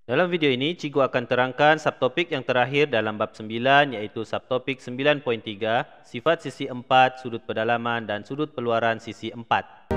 Dalam video ini, Cikgu akan terangkan subtopik yang terakhir dalam bab 9 iaitu subtopik 9.3, sifat sisi 4, sudut pedalaman dan sudut peluaran sisi 4.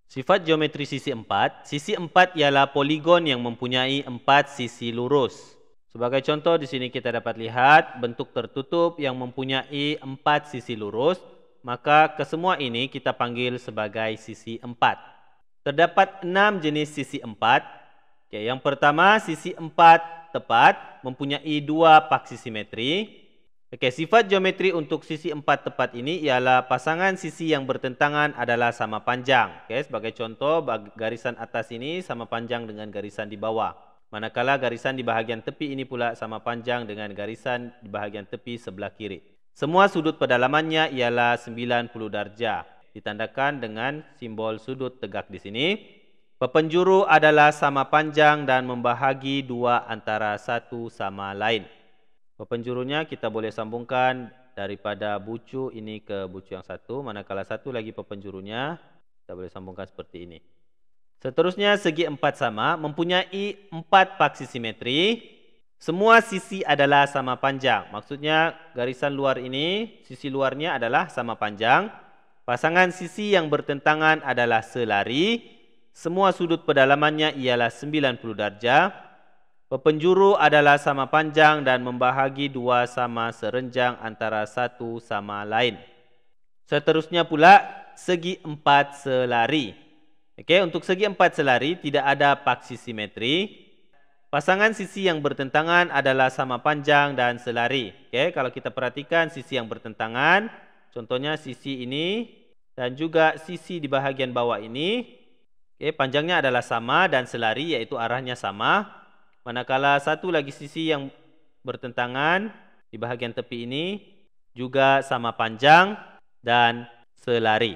Sifat geometri sisi 4. Sisi 4 ialah poligon yang mempunyai 4 sisi lurus. Sebagai contoh di sini kita dapat lihat bentuk tertutup yang mempunyai 4 sisi lurus, maka kesemua ini kita panggil sebagai sisi 4. Terdapat 6 jenis sisi 4. Yang pertama, sisi 4 tepat mempunyai 2 paksi simetri. Sifat geometri untuk sisi 4 tepat ini ialah pasangan sisi yang bertentangan adalah sama panjang. Sebagai contoh, garisan atas ini sama panjang dengan garisan di bawah. Manakala garisan di bahagian tepi ini pula sama panjang dengan garisan di bahagian tepi sebelah kiri. Semua sudut pedalamannya ialah 90 darjah. Ditandakan dengan simbol sudut tegak di sini. Pepenjuru adalah sama panjang dan membahagi dua antara satu sama lain. Pepenjurunya kita boleh sambungkan daripada bucu ini ke bucu yang satu. Manakala satu lagi pepenjurunya, kita boleh sambungkan seperti ini. Seterusnya, segi 4 sama, mempunyai 4 paksi simetri. Semua sisi adalah sama panjang. Maksudnya garisan luar ini, sisi luarnya adalah sama panjang. Pasangan sisi yang bertentangan adalah selari. Semua sudut pedalamannya ialah 90 darjah. Pepenjuru adalah sama panjang dan membahagi dua sama serenjang antara satu sama lain. Seterusnya pula, segi 4 selari. Untuk segi 4 selari tidak ada paksi simetri. Pasangan sisi yang bertentangan adalah sama panjang dan selari. Kalau kita perhatikan sisi yang bertentangan, contohnya sisi ini dan juga sisi di bahagian bawah ini, panjangnya adalah sama dan selari, yaitu arahnya sama. Manakala satu lagi sisi yang bertentangan di bahagian tepi ini juga sama panjang dan selari.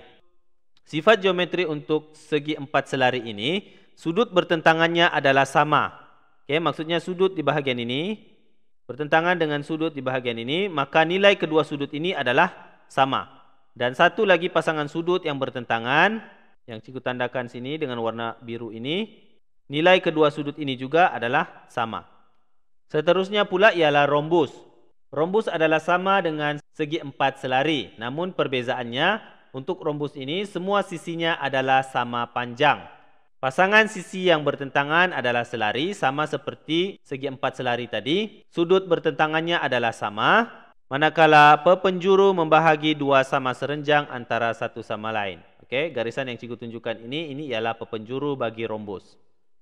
Sifat geometri untuk segi 4 selari ini, sudut bertentangannya adalah sama. Maksudnya sudut di bahagian ini bertentangan dengan sudut di bahagian ini, maka nilai kedua sudut ini adalah sama. Dan satu lagi pasangan sudut yang bertentangan, yang cikgu tandakan sini dengan warna biru ini, nilai kedua sudut ini juga adalah sama. Seterusnya pula ialah rombus. Rombus adalah sama dengan segi 4 selari, namun perbezaannya, untuk rombus ini, semua sisinya adalah sama panjang. Pasangan sisi yang bertentangan adalah selari, sama seperti segi 4 selari tadi. Sudut bertentangannya adalah sama, manakala pepenjuru membahagi dua sama serenjang antara satu sama lain. Garisan yang cikgu tunjukkan ini ialah pepenjuru bagi rombus.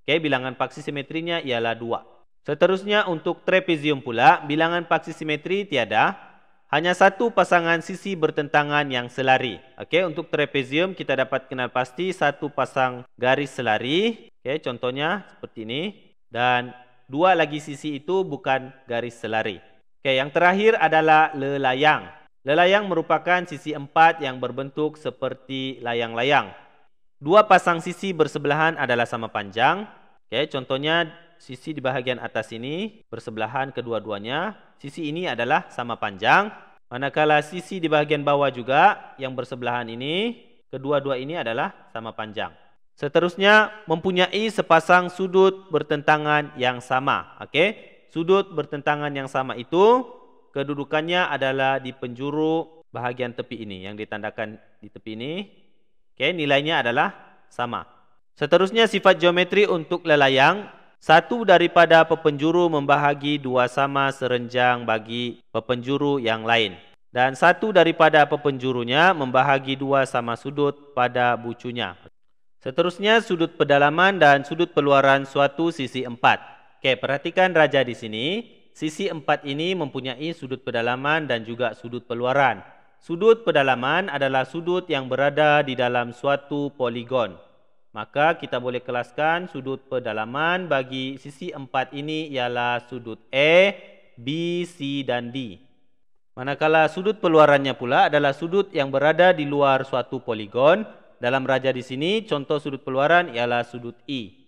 Bilangan paksi simetrinya ialah 2. Seterusnya untuk trapezium pula, bilangan paksi simetri tiada. Hanya satu pasangan sisi bertentangan yang selari. Untuk trapezium kita dapat kenal pasti satu pasang garis selari. Contohnya seperti ini. Dan dua lagi sisi itu bukan garis selari. Yang terakhir adalah lelayang. Lelayang merupakan sisi 4 yang berbentuk seperti layang-layang. Dua pasang sisi bersebelahan adalah sama panjang. Contohnya sisi di bahagian atas ini bersebelahan kedua-duanya. Sisi ini adalah sama panjang. Manakala sisi di bahagian bawah juga yang bersebelahan ini, kedua-dua ini adalah sama panjang. Seterusnya mempunyai sepasang sudut bertentangan yang sama. Sudut bertentangan yang sama itu kedudukannya adalah di penjuru bahagian tepi ini, yang ditandakan di tepi ini. Nilainya adalah sama. Seterusnya sifat geometri untuk lelayang. Satu daripada pepenjuru membahagi dua sama serenjang bagi pepenjuru yang lain. Dan satu daripada pepenjurunya membahagi dua sama sudut pada bucunya. Seterusnya sudut pedalaman dan sudut peluaran suatu sisi 4. Perhatikan raja di sini. Sisi 4 ini mempunyai sudut pedalaman dan juga sudut peluaran. Sudut pedalaman adalah sudut yang berada di dalam suatu poligon. Maka kita boleh kelaskan sudut pedalaman bagi sisi 4 ini ialah sudut E, B, C dan D. Manakala sudut peluarannya pula adalah sudut yang berada di luar suatu poligon. Dalam raja di sini contoh sudut peluaran ialah sudut I.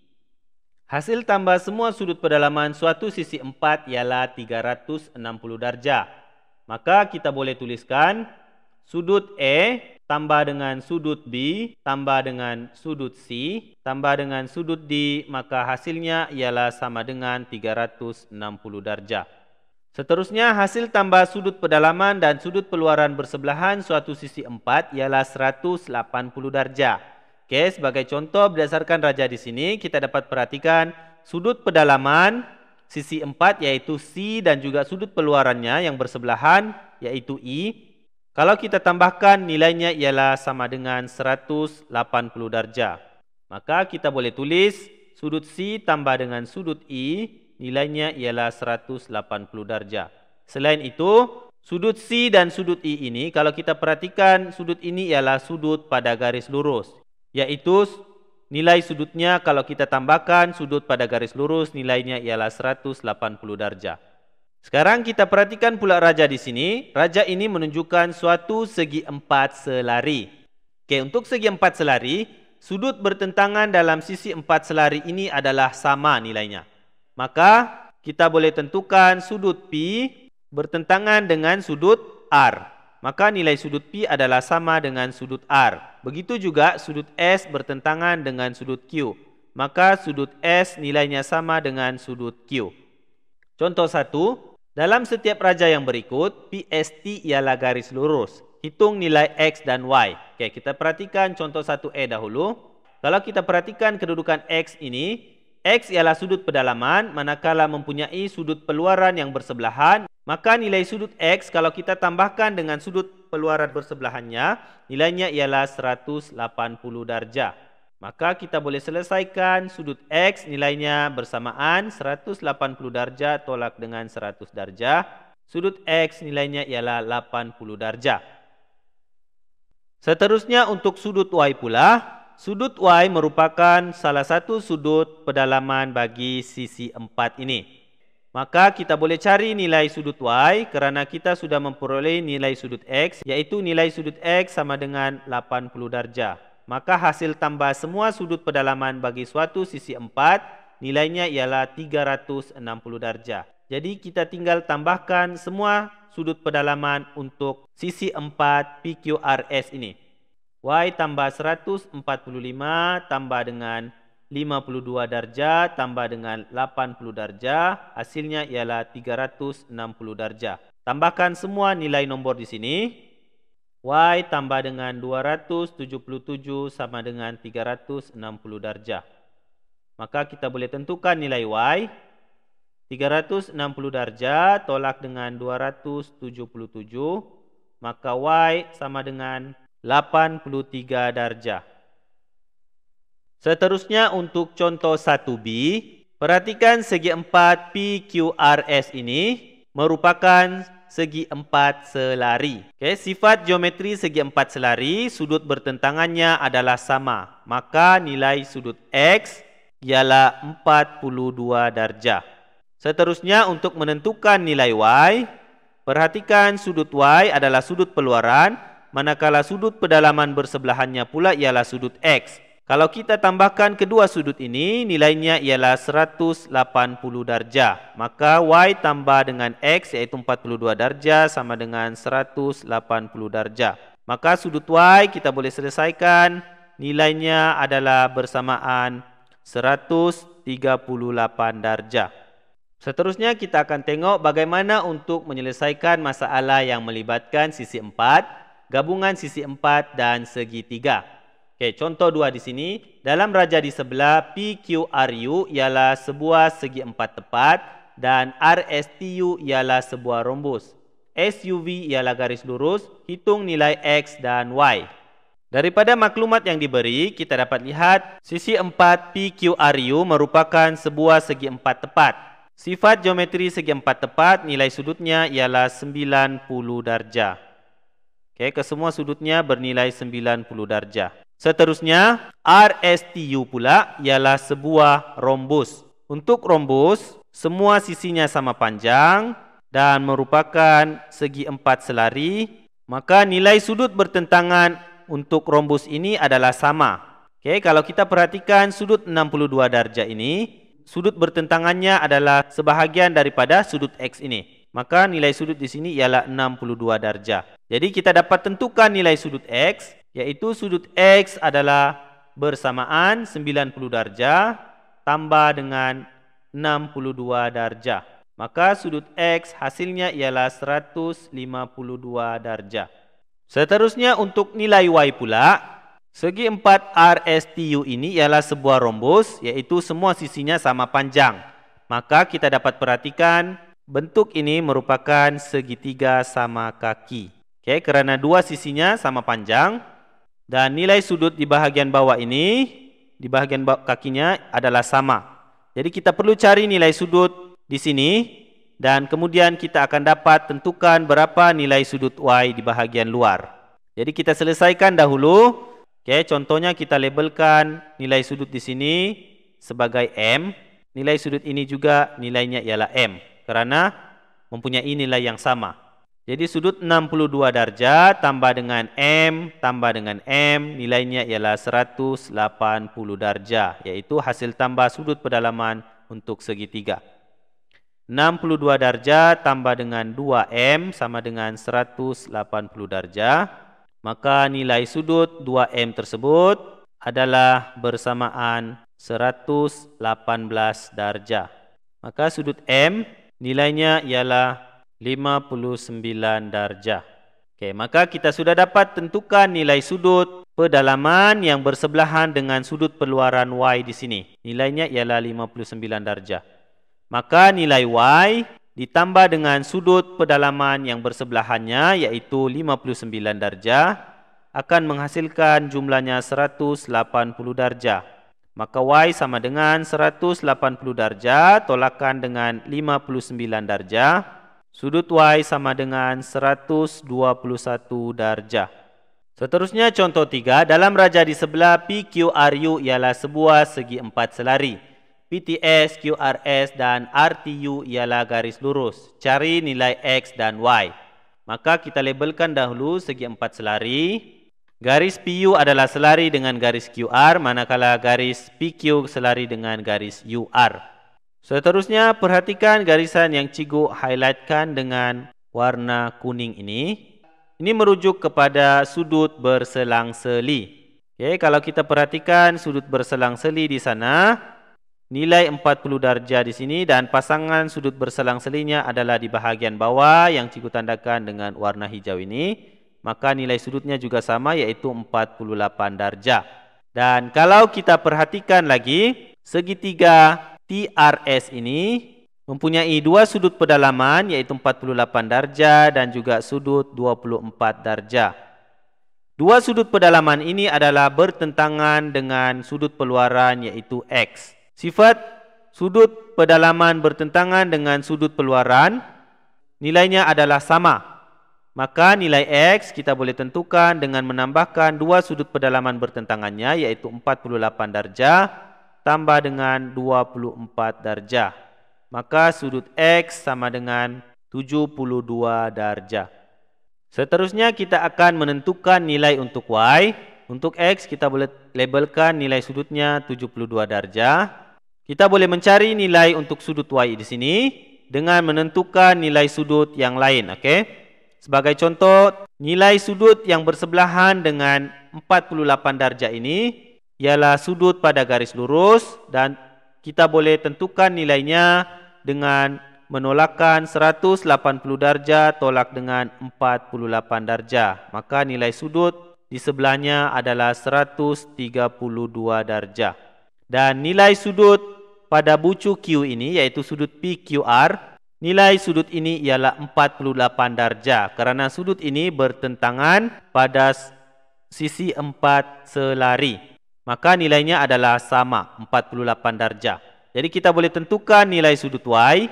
Hasil tambah semua sudut pedalaman suatu sisi 4 ialah 360 darjah. Maka kita boleh tuliskan sudut E tambah dengan sudut B tambah dengan sudut C tambah dengan sudut D, maka hasilnya ialah sama dengan 360 darjah. Seterusnya, hasil tambah sudut pedalaman dan sudut peluaran bersebelahan suatu sisi 4 ialah 180 darjah. Okey, sebagai contoh berdasarkan raja di sini, kita dapat perhatikan sudut pedalaman sisi 4 yaitu C dan juga sudut peluarannya yang bersebelahan yaitu E. Kalau kita tambahkan, nilainya ialah sama dengan 180 darjah. Maka kita boleh tulis sudut C tambah dengan sudut E, nilainya ialah 180 darjah. Selain itu, sudut C dan sudut E ini, kalau kita perhatikan, sudut ini ialah sudut pada garis lurus. Yaitu nilai sudutnya kalau kita tambahkan sudut pada garis lurus, nilainya ialah 180 darjah. Sekarang kita perhatikan pula raja di sini. Raja ini menunjukkan suatu segi 4 selari. Okey, untuk segi 4 selari, sudut bertentangan dalam sisi 4 selari ini adalah sama nilainya. Maka kita boleh tentukan sudut P bertentangan dengan sudut R. Maka nilai sudut P adalah sama dengan sudut R. Begitu juga sudut S bertentangan dengan sudut Q. Maka sudut S nilainya sama dengan sudut Q. Contoh 1. Dalam setiap raja yang berikut, PST ialah garis lurus. Hitung nilai X dan Y. Okey, kita perhatikan contoh 1A dahulu. Kalau kita perhatikan kedudukan X ini, X ialah sudut pedalaman, manakala mempunyai sudut peluaran yang bersebelahan, maka nilai sudut X kalau kita tambahkan dengan sudut peluaran bersebelahannya, nilainya ialah 180 darjah. Maka kita boleh selesaikan sudut X nilainya bersamaan 180 darjah tolak dengan 100 darjah. Sudut X nilainya ialah 80 darjah. Seterusnya untuk sudut Y pula. Sudut Y merupakan salah satu sudut pedalaman bagi sisi 4 ini. Maka kita boleh cari nilai sudut Y kerana kita sudah memperoleh nilai sudut X, iaitu nilai sudut X sama dengan 80 darjah. Maka hasil tambah semua sudut pedalaman bagi suatu sisi 4, nilainya ialah 360 darjah. Jadi kita tinggal tambahkan semua sudut pedalaman untuk sisi 4 PQRS ini. Y tambah 145 tambah dengan 52 darjah tambah dengan 80 darjah, hasilnya ialah 360 darjah. Tambahkan semua nilai nombor di sini. Y tambah dengan 277 sama dengan 360 darjah. Maka kita boleh tentukan nilai Y. 360 darjah tolak dengan 277. Maka Y sama dengan 83 darjah. Seterusnya untuk contoh 1B. Perhatikan segi 4 PQRS ini merupakan segi 4 selari. Okay, sifat geometri segi 4 selari, sudut bertentangannya adalah sama. Maka nilai sudut X ialah 42 darjah. Seterusnya untuk menentukan nilai Y, perhatikan sudut Y adalah sudut peluaran, manakala sudut pedalaman bersebelahannya pula ialah sudut X. Kalau kita tambahkan kedua sudut ini, nilainya ialah 180 darjah. Maka Y tambah dengan X iaitu 42 darjah sama dengan 180 darjah. Maka sudut Y kita boleh selesaikan, nilainya adalah bersamaan 138 darjah. Seterusnya kita akan tengok bagaimana untuk menyelesaikan masalah yang melibatkan sisi 4, gabungan sisi 4 dan segitiga. Okey, contoh 2 di sini. Dalam raja di sebelah, PQRU ialah sebuah segi 4 tepat dan RSTU ialah sebuah rhombus. SUV ialah garis lurus. Hitung nilai X dan Y. Daripada maklumat yang diberi, kita dapat lihat sisi 4 PQRU merupakan sebuah segi 4 tepat. Sifat geometri segi 4 tepat, nilai sudutnya ialah 90 darjah. Okey, kesemua sudutnya bernilai 90 darjah. Seterusnya, RSTU pula ialah sebuah rhombus. Untuk rhombus, semua sisinya sama panjang dan merupakan segi 4 selari. Maka nilai sudut bertentangan untuk rhombus ini adalah sama. Okey, kalau kita perhatikan sudut 62 darjah ini, sudut bertentangannya adalah sebahagian daripada sudut X ini. Maka nilai sudut di sini ialah 62 darjah. Jadi kita dapat tentukan nilai sudut X, yaitu sudut X adalah bersamaan 90 darjah tambah dengan 62 darjah. Maka sudut X hasilnya ialah 152 darjah. Seterusnya untuk nilai Y pula, segi 4 RSTU ini ialah sebuah rhombus, yaitu semua sisinya sama panjang. Maka kita dapat perhatikan bentuk ini merupakan segitiga sama kaki. Oke, kerana dua sisinya sama panjang dan nilai sudut di bahagian bawah ini, di bahagian kakinya adalah sama. Jadi kita perlu cari nilai sudut di sini dan kemudian kita akan dapat tentukan berapa nilai sudut Y di bahagian luar. Jadi kita selesaikan dahulu. Oke, contohnya kita labelkan nilai sudut di sini sebagai M. Nilai sudut ini juga nilainya ialah M kerana mempunyai nilai yang sama. Jadi sudut 62 darjah tambah dengan M tambah dengan M nilainya ialah 180 darjah, yaitu hasil tambah sudut pedalaman untuk segitiga. 62 darjah tambah dengan 2M sama dengan 180 darjah. Maka nilai sudut 2M tersebut adalah bersamaan 118 darjah. Maka sudut M nilainya ialah 59 darjah. Okey, maka kita sudah dapat tentukan nilai sudut pedalaman yang bersebelahan dengan sudut peluaran Y di sini. Nilainya ialah 59 darjah. Maka nilai Y ditambah dengan sudut pedalaman yang bersebelahannya yaitu 59 darjah akan menghasilkan jumlahnya 180 darjah. Maka Y sama dengan 180 darjah tolakan dengan 59 darjah. Sudut Y sama dengan 121 darjah. Seterusnya contoh 3. Dalam raja di sebelah PQRU ialah sebuah segi empat selari. PTS, QRS dan RTU ialah garis lurus. Cari nilai X dan Y. Maka kita labelkan dahulu segi empat selari. Garis PU adalah selari dengan garis QR, manakala garis PQ selari dengan garis UR. Seterusnya, perhatikan garisan yang cikgu highlightkan dengan warna kuning ini. Ini merujuk kepada sudut berselang-seli. Okay, kalau kita perhatikan sudut berselang-seli di sana, nilai 40 darjah di sini dan pasangan sudut berselang-selinya adalah di bahagian bawah yang cikgu tandakan dengan warna hijau ini. Maka nilai sudutnya juga sama yaitu 48 darjah. Dan kalau kita perhatikan lagi, segitiga TRS ini mempunyai dua sudut pedalaman yaitu 48 darjah dan juga sudut 24 darjah. Dua sudut pedalaman ini adalah bertentangan dengan sudut peluaran yaitu X. Sifat sudut pedalaman bertentangan dengan sudut peluaran nilainya adalah sama. Maka nilai X kita boleh tentukan dengan menambahkan dua sudut pedalaman bertentangannya yaitu 48 darjah tambah dengan 24 darjah. Maka sudut X sama dengan 72 darjah. Seterusnya kita akan menentukan nilai untuk Y. Untuk X kita boleh labelkan nilai sudutnya 72 darjah. Kita boleh mencari nilai untuk sudut Y di sini dengan menentukan nilai sudut yang lain. Okey. Sebagai contoh, nilai sudut yang bersebelahan dengan 48 darjah ini ialah sudut pada garis lurus dan kita boleh tentukan nilainya dengan menolakkan 180 darjah tolak dengan 48 darjah. Maka nilai sudut di sebelahnya adalah 132 darjah. Dan nilai sudut pada bucu Q ini yaitu sudut PQR, nilai sudut ini ialah 48 darjah kerana sudut ini bertentangan pada sisi 4 selari. Maka nilainya adalah sama, 48 darjah. Jadi kita boleh tentukan nilai sudut Y,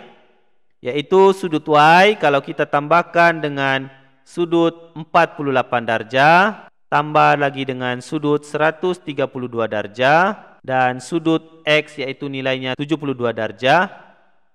yaitu sudut Y kalau kita tambahkan dengan sudut 48 darjah, tambah lagi dengan sudut 132 darjah, dan sudut X yaitu nilainya 72 darjah,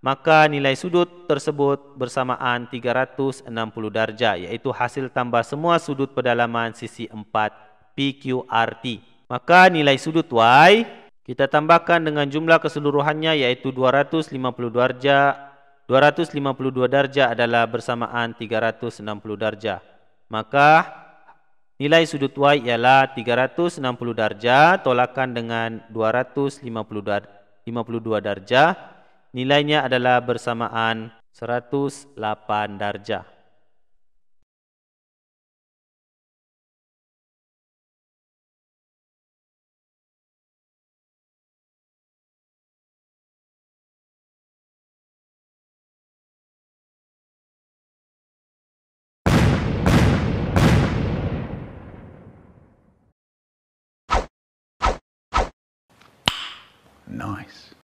maka nilai sudut tersebut bersamaan 360 darjah, yaitu hasil tambah semua sudut pedalaman sisi 4 PQRT. Maka nilai sudut Y kita tambahkan dengan jumlah keseluruhannya yaitu 250 darjah. 252 darjah adalah bersamaan 360 darjah. maka nilai sudut Y ialah 360 darjah tolakan dengan 252 darjah. Nilainya adalah bersamaan 108 darjah. Nice.